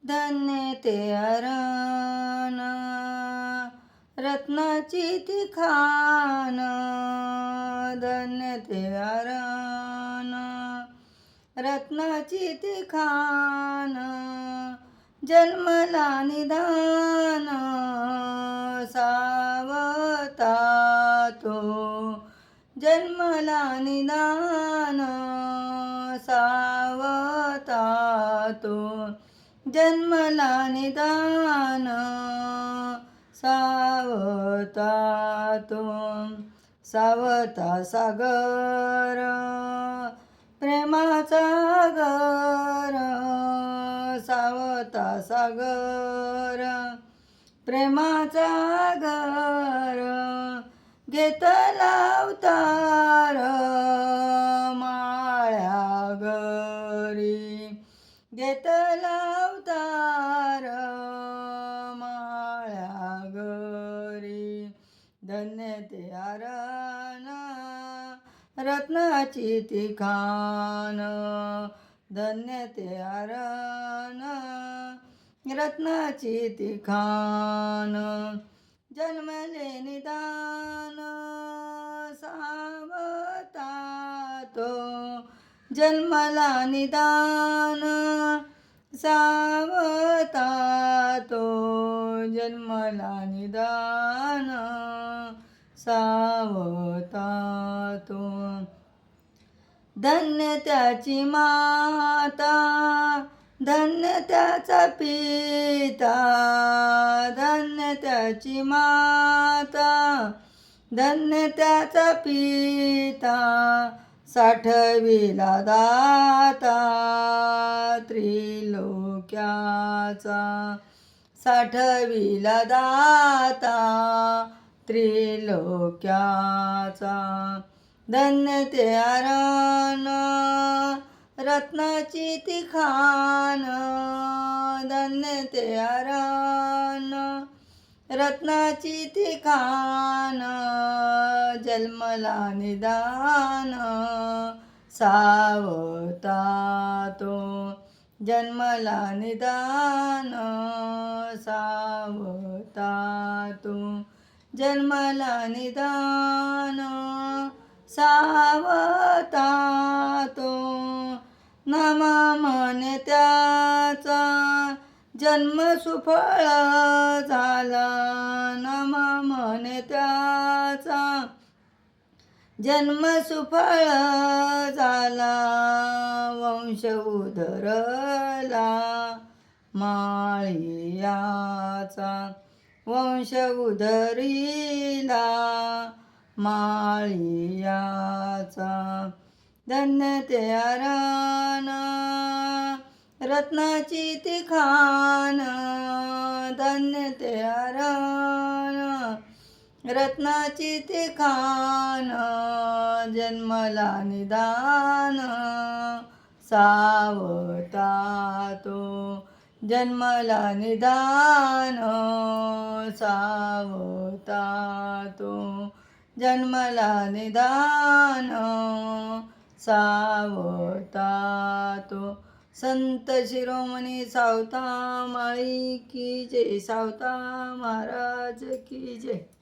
धन्य ते अरण रत्नाची ती खाण, धन्य ते अरण रत्नाची ती खाण, जन्मला निदान सावता तो, जन्मला निदान सावता तो, जन्मला निदान सावता तो. सावता सागर प्रेमाचा गर, सावता सागर प्रेमाचा गर, घेतला अवतार माळ्या घरी, घेतला अवतार माळ्या घरी. धन्य ते अरण रत्नाची ती खाण, धन्य ते अरण रत्नाची ती खाण, जन्मले निदान सावता तो, जन्मला निदान सावता तो, जन्मला निदान सावता तो. धन्य त्याची माता, धन्य त्याचा पिता, धन्य त्याची माता, धन्य त्याचा पिता, साठविला दाता त्रिलोक्याचा, साठविला दाता त्रिलोक्याचा. धन्य ते अरण रत्नाची ती खाण, धन्य ते अरण रत्नाची ती खाण, जन्मला निदान सावता तो, जन्मला निदान सावता तो, जन्मला निदान सावता तो. नमा म्हणे त्याचा जन्म सुफळ झाला, नमा म्हणे त्याचा जन्म सुफळ झाला, वंश उधरला माळियाचा, वंश उधरिला माळियाचा. धन्य ते अरण रत्नाची ती खाण, धन्य ते अरण रत्नाची ती खाण, जन्मला निदान सावता तो, जन्मला निदान सावता तो, जन्मला निदान सावता तो. संत शिरोमणी सावता माळी की जय, सावता महाराज की जय.